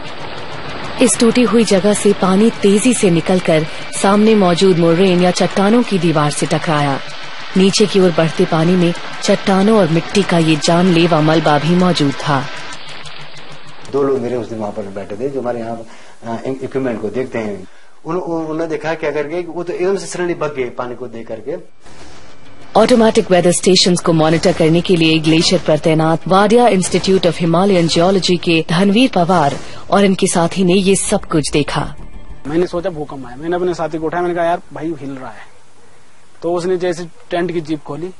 इस टूटी हुई जगह से पानी तेजी से निकलकर सामने मौजूद मोरेन या चट्टानों की दीवार से टकराया। नीचे की ओर बढ़ते पानी में चट्टानों और मिट्टी का ये जानलेवा मलबा भी मौजूद था। 2 लोग मेरे उस दिन वहां पर बैठे थे जो हमारे यहाँ इक्विपमेंट को देखते हैं। उन्होंने देखा क्या करके वो तो एकदम से सडनली भग गए पानी को देख करके। ऑटोमेटिक वेदर स्टेशंस को मॉनिटर करने के लिए ग्लेशियर पर तैनात Wadia institute of Himalayan geology के धनवीर पवार और इनके साथी ने ये सब कुछ देखा। मैंने सोचा भूकंप आया, मैंने अपने साथी को उठाया, मैंने कहा यार भाई हिल रहा है। तो उसने जैसे टेंट की जीप खोली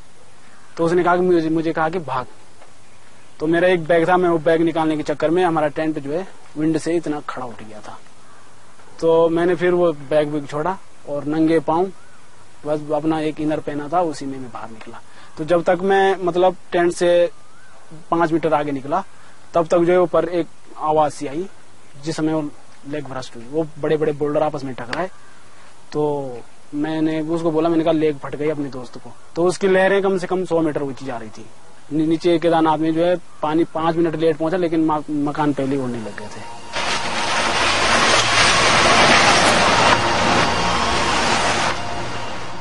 तो उसने कहा कि मुझे कहा कि भाग। तो मेरा एक बैग था, मैं वो बैग निकालने के चक्कर में हमारा टेंट जो है विंड से इतना खड़ा उठ गया था। तो मैंने फिर वो बैग भी छोड़ा और नंगे पांव बस अपना एक इनर पहना था उसी में मैं बाहर निकला। तो जब तक मैं मतलब टेंट से 5 मीटर आगे निकला तब तक जो है ऊपर एक आवाज सी आई जिस समय वो लेग भ्रष्ट हुई। वो बड़े बड़े बोल्डर आपस में टकराए। तो मैंने उसको बोला, मैंने कहा लेग फट गई अपने दोस्त को। तो उसकी लहरें कम से कम 100 मीटर ऊंची जा रही थी। नीचे केदारनाथ में जो है पानी 5 मिनट लेट पहुंचा, लेकिन मकान पहले उड़ने लग गए थे।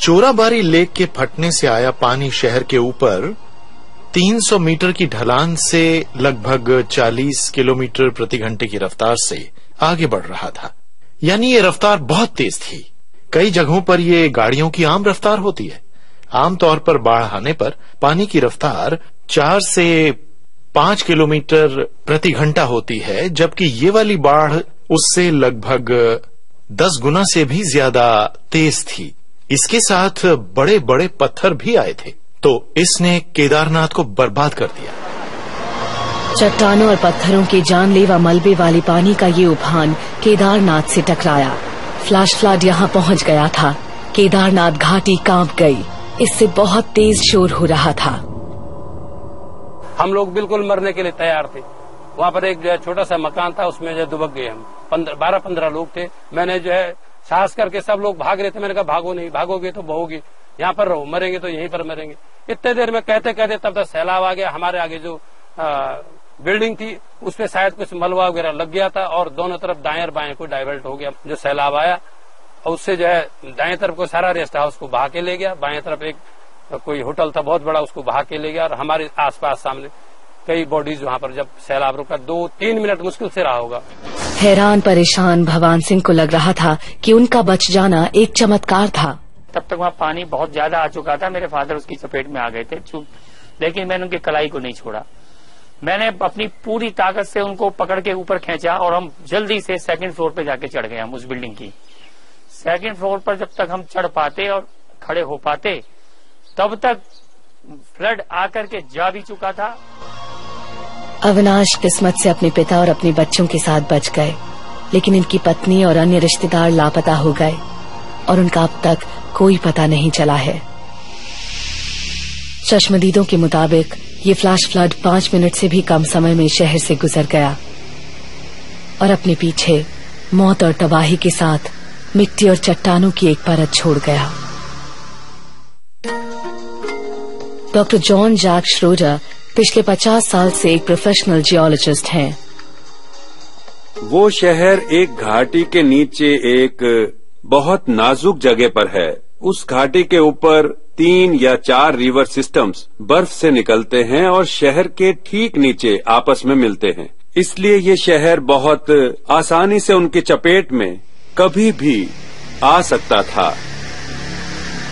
चोराबारी लेक के फटने से आया पानी शहर के ऊपर 300 मीटर की ढलान से लगभग 40 किलोमीटर प्रति घंटे की रफ्तार से आगे बढ़ रहा था। यानी ये रफ्तार बहुत तेज थी। कई जगहों पर ये गाड़ियों की आम रफ्तार होती है। आमतौर पर बाढ़ आने पर पानी की रफ्तार 4 से 5 किलोमीटर प्रति घंटा होती है, जबकि ये वाली बाढ़ उससे लगभग 10 गुना से भी ज्यादा तेज थी। इसके साथ बड़े बड़े पत्थर भी आए थे, तो इसने केदारनाथ को बर्बाद कर दिया। चट्टानों और पत्थरों के जानलेवा मलबे वाले पानी का ये उफान केदारनाथ से टकराया। फ्लैश फ्लड यहाँ पहुँच गया था। केदारनाथ घाटी कांप गई। इससे बहुत तेज शोर हो रहा था। हम लोग बिल्कुल मरने के लिए तैयार थे। वहाँ पर एक जो है छोटा सा मकान था, उसमें जो दुबक गए हम। 12-15 लोग थे। मैंने जो है साहस करके, सब लोग भाग रहे थे, मैंने कहा भागो नहीं, भागोगे तो बहोगे, यहाँ पर रहो, मरेंगे तो यहीं पर मरेंगे। इतने देर में कहते कहते तब तक सैलाब आ गया। हमारे आगे जो बिल्डिंग थी उस पे शायद कुछ मलबा वगैरह लग गया था और दोनों तरफ दाएं और बाएं को डाइवर्ट हो गया। जो सैलाब आया और उससे जो है दाएं तरफ को सारा रेस्ट हाउस को बहा के ले गया, बाएं तरफ एक कोई होटल था बहुत बड़ा, उसको बहा के ले गया। और हमारे आसपास सामने कई बॉडीज वहां पर जब सैलाब रुका 2-3 मिनट मुश्किल से रहा होगा। हैरान परेशान भगवान सिंह को लग रहा था कि उनका बच जाना एक चमत्कार था। तब तक वहाँ पानी बहुत ज्यादा आ चुका था। मेरे फादर उसकी चपेट में आ गए थे, लेकिन मैंने उनकी कलाई को नहीं छोड़ा। मैंने अपनी पूरी ताकत से उनको पकड़ के ऊपर खींचा और हम जल्दी से 2nd फ्लोर पे जाके चढ़ गए। हम उस बिल्डिंग की 2nd फ्लोर पर जब तक हम चढ़ पाते और खड़े हो पाते तब तक फ्लड आकर के जा भी चुका था। अविनाश किस्मत से अपने पिता और अपने बच्चों के साथ बच गए, लेकिन इनकी पत्नी और अन्य रिश्तेदार लापता हो गए और उनका अब तक कोई पता नहीं चला है। चश्मदीदों के मुताबिक ये फ्लैश फ्लड 5 मिनट से भी कम समय में शहर से गुजर गया और अपने पीछे मौत और तबाही के साथ मिट्टी और चट्टानों की एक परत छोड़ गया। डॉक्टर जॉन जैक श्रोडर पिछले 50 साल से एक प्रोफेशनल जियोलॉजिस्ट हैं। वो शहर एक घाटी के नीचे एक बहुत नाजुक जगह पर है। उस घाटी के ऊपर 3 या 4 रिवर सिस्टम्स बर्फ से निकलते हैं और शहर के ठीक नीचे आपस में मिलते हैं। इसलिए ये शहर बहुत आसानी से उनकी चपेट में कभी भी आ सकता था।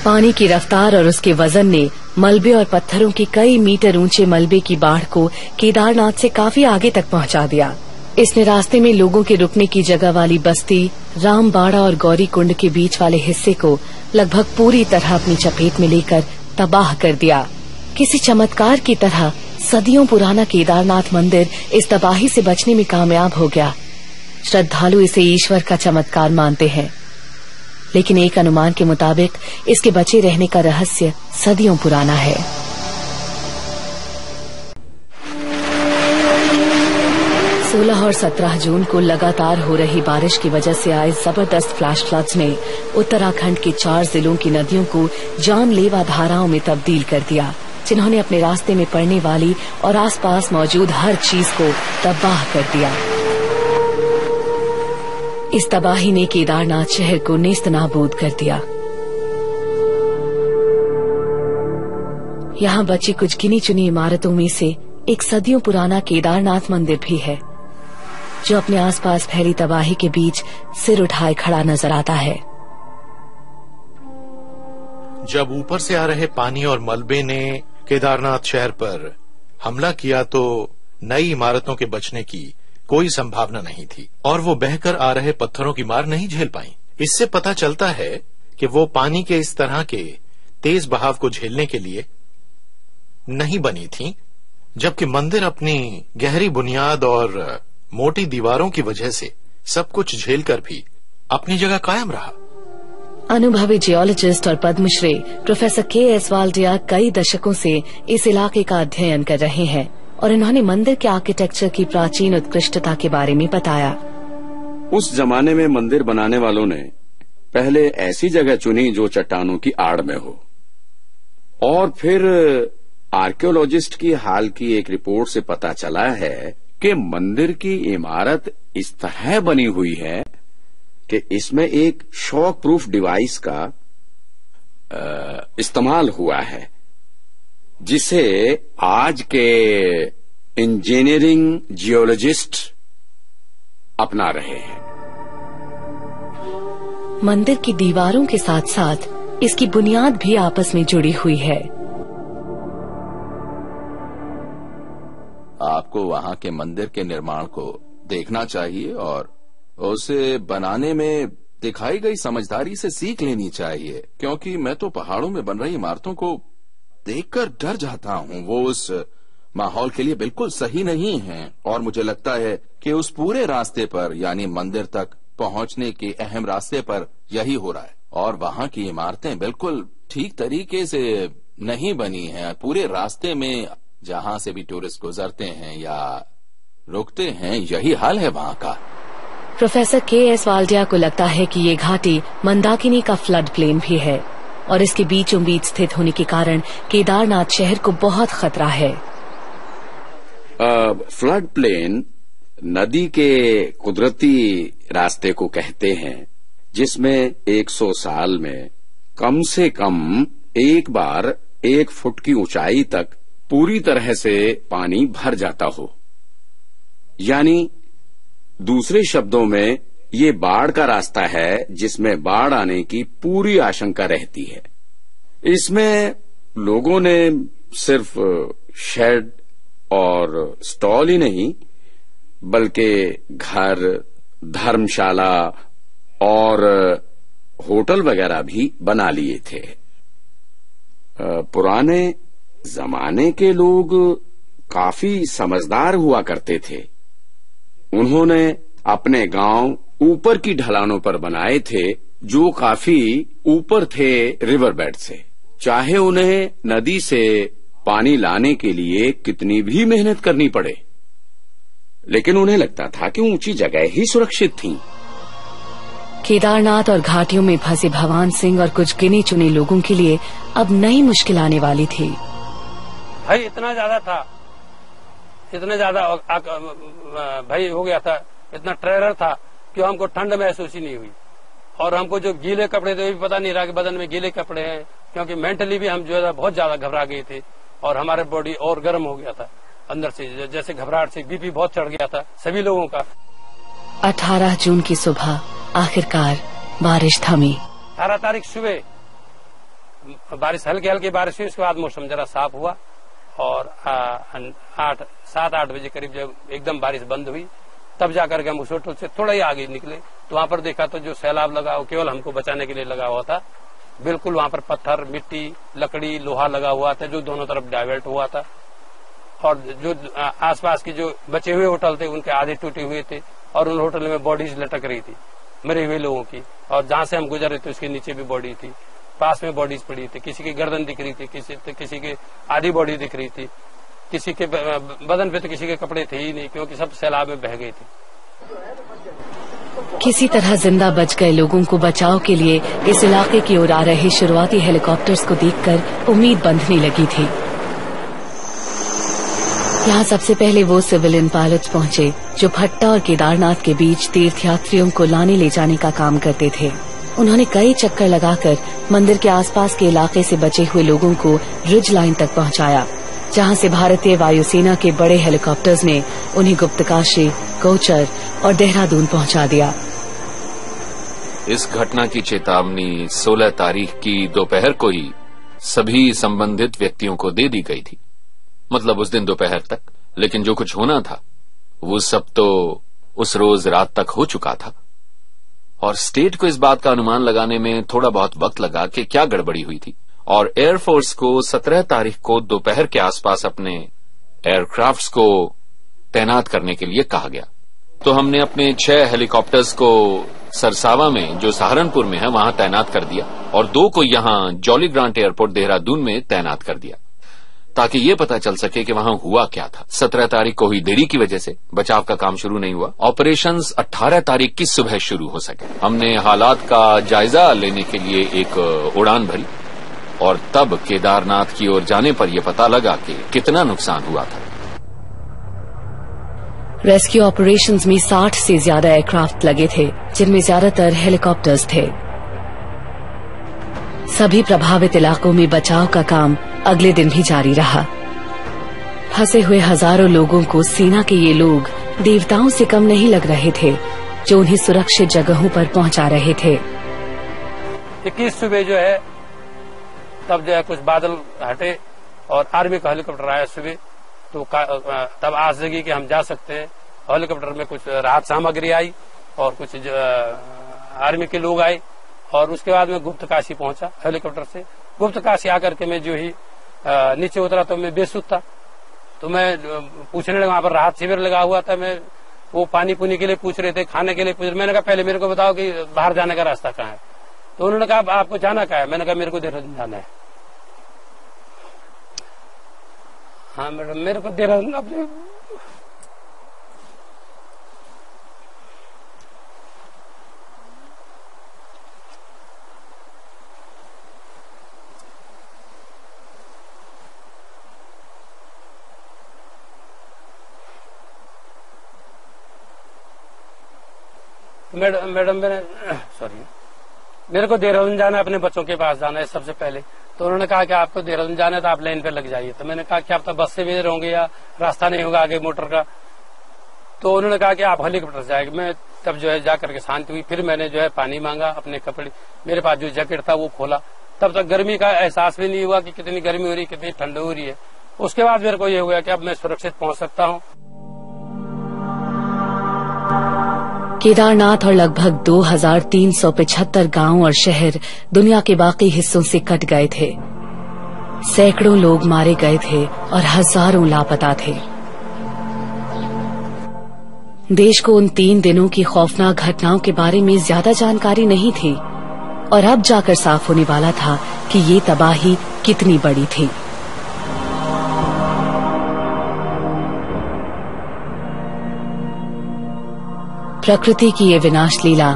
पानी की रफ्तार और उसके वजन ने मलबे और पत्थरों के कई मीटर ऊंचे मलबे की बाढ़ को केदारनाथ से काफी आगे तक पहुंचा दिया। इसने रास्ते में लोगों के रुकने की जगह वाली बस्ती रामबाड़ा और गौरी कुंड के बीच वाले हिस्से को लगभग पूरी तरह अपनी चपेट में लेकर तबाह कर दिया। किसी चमत्कार की तरह सदियों पुराना केदारनाथ मंदिर इस तबाही से बचने में कामयाब हो गया। श्रद्धालु इसे ईश्वर का चमत्कार मानते हैं, लेकिन एक अनुमान के मुताबिक इसके बचे रहने का रहस्य सदियों पुराना है। सोलह और 17 जून को लगातार हो रही बारिश की वजह से आए जबरदस्त फ्लैश फ्लड्स ने उत्तराखंड के 4 जिलों की नदियों को जानलेवा धाराओं में तब्दील कर दिया, जिन्होंने अपने रास्ते में पड़ने वाली और आसपास मौजूद हर चीज को तबाह कर दिया। इस तबाही ने केदारनाथ शहर को नेस्तनाबूद कर दिया। यहाँ बची कुछ गिनी चुनी इमारतों में से एक सदियों पुराना केदारनाथ मंदिर भी है, जो अपने आसपास फैली तबाही के बीच सिर उठाए खड़ा नजर आता है। जब ऊपर से आ रहे पानी और मलबे ने केदारनाथ शहर पर हमला किया तो नई इमारतों के बचने की कोई संभावना नहीं थी और वो बहकर आ रहे पत्थरों की मार नहीं झेल पाई। इससे पता चलता है कि वो पानी के इस तरह के तेज बहाव को झेलने के लिए नहीं बनी थी, जबकि मंदिर अपनी गहरी बुनियाद और मोटी दीवारों की वजह से सब कुछ झेलकर भी अपनी जगह कायम रहा। अनुभवी जियोलॉजिस्ट और पद्मश्री प्रोफेसर के.एस. वाल्डिया कई दशकों से इस इलाके का अध्ययन कर रहे हैं और इन्होंने मंदिर के आर्किटेक्चर की प्राचीन उत्कृष्टता के बारे में बताया। उस जमाने में मंदिर बनाने वालों ने पहले ऐसी जगह चुनी जो चट्टानों की आड़ में हो, और फिर आर्कियोलॉजिस्ट की हाल की एक रिपोर्ट से पता चला है कि मंदिर की इमारत इस तरह बनी हुई है कि इसमें एक शॉक प्रूफ डिवाइस का इस्तेमाल हुआ है, जिसे आज के इंजीनियरिंग जियोलॉजिस्ट अपना रहे हैं। मंदिर की दीवारों के साथ साथ इसकी बुनियाद भी आपस में जुड़ी हुई है। आपको वहां के मंदिर के निर्माण को देखना चाहिए और उसे बनाने में दिखाई गई समझदारी से सीख लेनी चाहिए, क्योंकि मैं तो पहाड़ों में बन रही इमारतों को देखकर डर जाता हूं। वो उस माहौल के लिए बिल्कुल सही नहीं है और मुझे लगता है कि उस पूरे रास्ते पर, यानी मंदिर तक पहुंचने के अहम रास्ते पर यही हो रहा है और वहां की इमारतें बिल्कुल ठीक तरीके से नहीं बनी हैं। पूरे रास्ते में जहां से भी टूरिस्ट गुजरते हैं या रुकते हैं, यही हाल है वहां का। Professor KS. वाल्डिया को लगता है कि ये घाटी मंदाकिनी का फ्लड प्लेन भी है और इसके बीचों बीच स्थित होने के कारण केदारनाथ शहर को बहुत खतरा है। फ्लड प्लेन नदी के कुदरती रास्ते को कहते हैं, जिसमें 100 साल में कम से कम एक बार 1 फुट की ऊंचाई तक पूरी तरह से पानी भर जाता हो। यानी दूसरे शब्दों में ये बाढ़ का रास्ता है, जिसमें बाढ़ आने की पूरी आशंका रहती है। इसमें लोगों ने सिर्फ शेड और स्टॉल ही नहीं, बल्कि घर, धर्मशाला और होटल वगैरह भी बना लिए थे। पुराने जमाने के लोग काफी समझदार हुआ करते थे। उन्होंने अपने गांव ऊपर की ढलानों पर बनाए थे, जो काफी ऊपर थे रिवर बेड से। चाहे उन्हें नदी से पानी लाने के लिए कितनी भी मेहनत करनी पड़े, लेकिन उन्हें लगता था कि ऊंची जगह ही सुरक्षित थीं। केदारनाथ और घाटियों में फंसे भगवान सिंह और कुछ गिने चुने लोगों के लिए अब नई मुश्किल आने वाली थी। भाई इतना ज्यादा था, इतना ज्यादा भाई हो गया था, इतना टेरर था कि हमको ठंड महसूस ही नहीं हुई। और हमको जो गीले कपड़े थे, भी पता नहीं रहा कि बदन में गीले कपड़े हैं, क्योंकि मेंटली भी हम जो है बहुत ज्यादा घबरा गए थे और हमारे बॉडी और गर्म हो गया था अंदर से, जैसे घबराहट से बीपी बहुत चढ़ गया था सभी लोगों का। 18 जून की सुबह आखिरकार बारिश थमी। 18 तारीख सुबह बारिश, हल्की हल्की बारिश हुई। उसके बाद मौसम जरा साफ हुआ और 7-8 बजे करीब जब एकदम बारिश बंद हुई, तब जाकर के हम उस होटल से थोड़ा ही आगे निकले तो वहां पर देखा तो जो सैलाब लगा वो केवल हमको बचाने के लिए लगा हुआ था। बिल्कुल वहां पर पत्थर, मिट्टी, लकड़ी, लोहा लगा हुआ था, जो दोनों तरफ डाइवर्ट हुआ था। और जो आसपास के जो बचे हुए होटल थे उनके आधे टूटे हुए थे और उन होटल में बॉडीज लटक रही थी मरे हुए लोगों की, और जहां से हम गुजर रहे थे उसके नीचे भी बॉडी थी, पास में बॉडीज पड़ी थी, किसी की गर्दन दिख रही थी, किसी की आधी बॉडी दिख रही थी, किसी के बदन पे तो किसी के कपड़े थे ही नहीं क्योंकि सब सैलाब में बह गए थे। किसी तरह जिंदा बच गए लोगों को बचाव के लिए इस इलाके की ओर आ रहे शुरुआती हेलीकॉप्टर्स को देखकर उम्मीद बंधने लगी थी। यहाँ सबसे पहले वो सिविलियन पायलट्स पहुंचे जो भट्टा और केदारनाथ के बीच तीर्थयात्रियों को लाने ले जाने का काम करते थे। उन्होंने कई चक्कर लगाकर मंदिर के आसपास के इलाके से बचे हुए लोगों को रिज लाइन तक पहुंचाया, जहां से भारतीय वायुसेना के बड़े हेलीकॉप्टर्स ने उन्हें गुप्तकाशी, कोचर और देहरादून पहुंचा दिया। इस घटना की चेतावनी 16 तारीख की दोपहर को ही सभी संबंधित व्यक्तियों को दे दी गई थी, मतलब उस दिन दोपहर तक। लेकिन जो कुछ होना था वो सब तो उस रोज रात तक हो चुका था, और स्टेट को इस बात का अनुमान लगाने में थोड़ा बहुत वक्त लगा कि क्या गड़बड़ी हुई थी, और एयरफोर्स को 17 तारीख को दोपहर के आसपास अपने एयरक्राफ्ट्स को तैनात करने के लिए कहा गया। तो हमने अपने 6 हेलीकॉप्टर्स को सरसावा में, जो सहारनपुर में है, वहां तैनात कर दिया और 2 को यहां जॉली ग्रांट एयरपोर्ट देहरादून में तैनात कर दिया, ताकि ये पता चल सके कि वहां हुआ क्या था। 17 तारीख को हुई देरी की वजह से बचाव का काम शुरू नहीं हुआ। ऑपरेशंस 18 तारीख की सुबह शुरू हो सके। हमने हालात का जायजा लेने के लिए एक उड़ान भरी, और तब केदारनाथ की ओर जाने पर यह पता लगा कि कितना नुकसान हुआ था। रेस्क्यू ऑपरेशंस में 60 से ज्यादा एयरक्राफ्ट लगे थे, जिनमें ज्यादातर हेलीकॉप्टर्स थे। सभी प्रभावित इलाकों में बचाव का काम अगले दिन भी जारी रहा। फंसे हुए हजारों लोगों को सेना के ये लोग देवताओं से कम नहीं लग रहे थे, जो उन्हें सुरक्षित जगहों पर पहुंचा रहे थे। 21 सुबह जो है तब जो है कुछ बादल हटे और आर्मी का हेलीकॉप्टर आया सुबह, तो तब आस जगी कि हम जा सकते हैं। हेलीकॉप्टर में कुछ राहत सामग्री आई और कुछ आर्मी के लोग आए, और उसके बाद मैं गुप्तकाशी पहुंचा हेलीकॉप्टर से। गुप्तकाशी आकर के मैं जो ही नीचे उतरा तो मैं बेसुध था, तो मैं पूछने लगा, वहां पर राहत शिविर लगा हुआ था, मैं वो पानी पुनी के लिए पूछ रहे थे, खाने के लिए पूछ रहे। मैंने कहा पहले मेरे को बताओ कि बाहर जाने का रास्ता कहाँ है। तो उन्होंने कहा आपको जाना कहाँ है। मैंने कहा मेरे को देहरादून जाना है। हाँ मैडम, मेरे को देहरादून अपने मैडम मेरे को देहरादून जाना है, अपने बच्चों के पास जाना है सबसे पहले। तो उन्होंने कहा कि आपको देहरादून जाना है तो आप लाइन पे लग जाइए। तो मैंने कहा कि आप तो बस से भी रहोगे या रास्ता नहीं होगा आगे मोटर का। तो उन्होंने कहा कि आप हेलीकॉप्टर से आएंगे। मैं तब जो है जा करके शांति हुई। फिर मैंने जो है पानी मांगा, अपने कपड़े, मेरे पास जो जैकेट था वो खोला। तब तक गर्मी का एहसास भी नहीं हुआ कि कितनी गर्मी हो रही है, कितनी ठंड हो रही है। उसके बाद मेरे को ये हुआ कि अब मैं सुरक्षित पहुंच सकता हूँ। केदारनाथ और लगभग 2375 गांव और शहर दुनिया के बाकी हिस्सों से कट गए थे। सैकड़ों लोग मारे गए थे और हजारों लापता थे। देश को उन 3 दिनों की खौफनाक घटनाओं के बारे में ज्यादा जानकारी नहीं थी, और अब जाकर साफ होने वाला था कि ये तबाही कितनी बड़ी थी। प्रकृति की ये विनाश लीला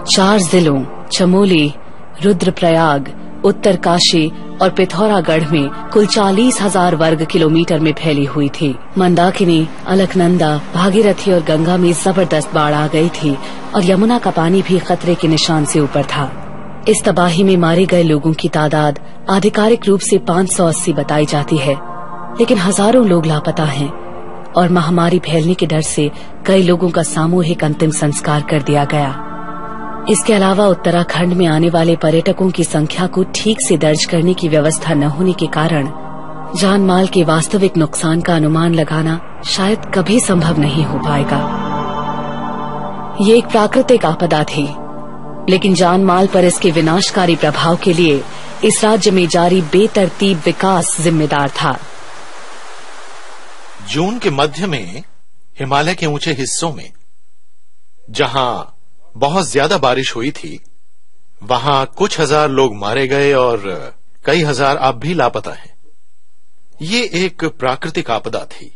4 जिलों चमोली, रुद्रप्रयाग, उत्तरकाशी और पिथौरागढ़ में कुल 40,000 वर्ग किलोमीटर में फैली हुई थी। मंदाकिनी, अलकनंदा, भागीरथी और गंगा में जबरदस्त बाढ़ आ गई थी और यमुना का पानी भी खतरे के निशान से ऊपर था। इस तबाही में मारे गए लोगों की तादाद आधिकारिक रूप से 580 बताई जाती है, लेकिन हजारों लोग लापता हैं और महामारी फैलने के डर से कई लोगों का सामूहिक अंतिम संस्कार कर दिया गया। इसके अलावा उत्तराखंड में आने वाले पर्यटकों की संख्या को ठीक से दर्ज करने की व्यवस्था न होने के कारण जान माल के वास्तविक नुकसान का अनुमान लगाना शायद कभी संभव नहीं हो पाएगा। ये एक प्राकृतिक आपदा थी, लेकिन जान माल पर इसके विनाशकारी प्रभाव के लिए इस राज्य में जारी बेतरतीब विकास जिम्मेदार था। जून के मध्य में हिमालय के ऊंचे हिस्सों में जहां बहुत ज्यादा बारिश हुई थी, वहां कुछ हजार लोग मारे गए और कई हजार अब भी लापता हैं। ये एक प्राकृतिक आपदा थी,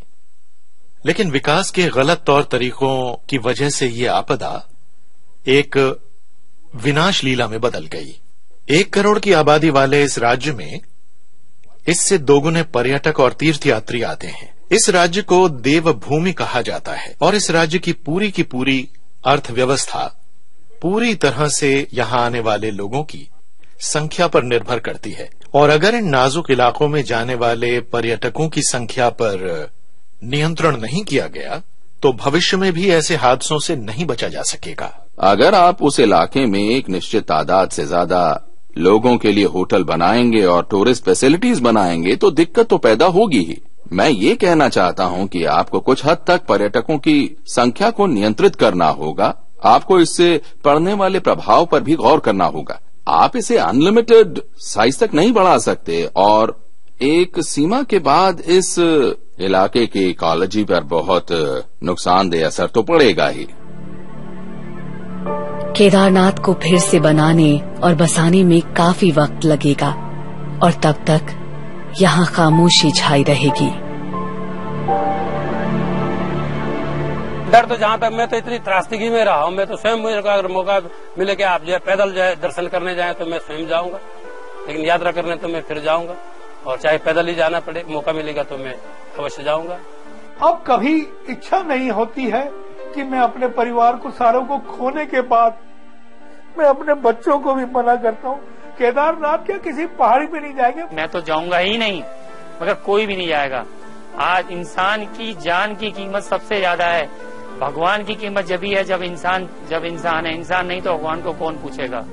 लेकिन विकास के गलत तौर तरीकों की वजह से ये आपदा एक विनाश लीला में बदल गई। 1 करोड़ की आबादी वाले इस राज्य में इससे दोगुने पर्यटक और तीर्थयात्री आते हैं। इस राज्य को देवभूमि कहा जाता है और इस राज्य की पूरी अर्थव्यवस्था पूरी तरह से यहां आने वाले लोगों की संख्या पर निर्भर करती है। और अगर इन नाजुक इलाकों में जाने वाले पर्यटकों की संख्या पर नियंत्रण नहीं किया गया तो भविष्य में भी ऐसे हादसों से नहीं बचा जा सकेगा। अगर आप उस इलाके में एक निश्चित तादाद से ज्यादा लोगों के लिए होटल बनाएंगे और टूरिस्ट फैसिलिटीज बनाएंगे तो दिक्कत तो पैदा होगी ही। मैं ये कहना चाहता हूं कि आपको कुछ हद तक पर्यटकों की संख्या को नियंत्रित करना होगा। आपको इससे पड़ने वाले प्रभाव पर भी गौर करना होगा। आप इसे अनलिमिटेड साइज तक नहीं बढ़ा सकते और एक सीमा के बाद इस इलाके की इकोलॉजी पर बहुत नुकसानदेह असर तो पड़ेगा ही। केदारनाथ को फिर से बनाने और बसाने में काफी वक्त लगेगा और तब तक यहाँ खामोशी छाई रहेगी। डर तो जहाँ तक मैं तो इतनी त्रासदगी में रहा हूँ, मैं तो स्वयं मुझे अगर मौका मिले कि आप जो है पैदल जो है दर्शन करने जाएं तो मैं स्वयं जाऊंगा, लेकिन यात्रा करने तो मैं फिर जाऊंगा और चाहे पैदल ही जाना पड़े, मौका मिलेगा तो मैं अवश्य जाऊंगा। अब कभी इच्छा नहीं होती है कि मैं अपने परिवार को सारों को खोने के बाद मैं अपने बच्चों को भी मना करता हूँ केदारनाथ क्या किसी पहाड़ी पे नहीं जाएंगे। मैं तो जाऊंगा ही नहीं, मगर कोई भी नहीं जाएगा। आज इंसान की जान की कीमत सबसे ज्यादा है। भगवान की कीमत जब ही है जब इंसान है। इंसान नहीं तो भगवान को कौन पूछेगा।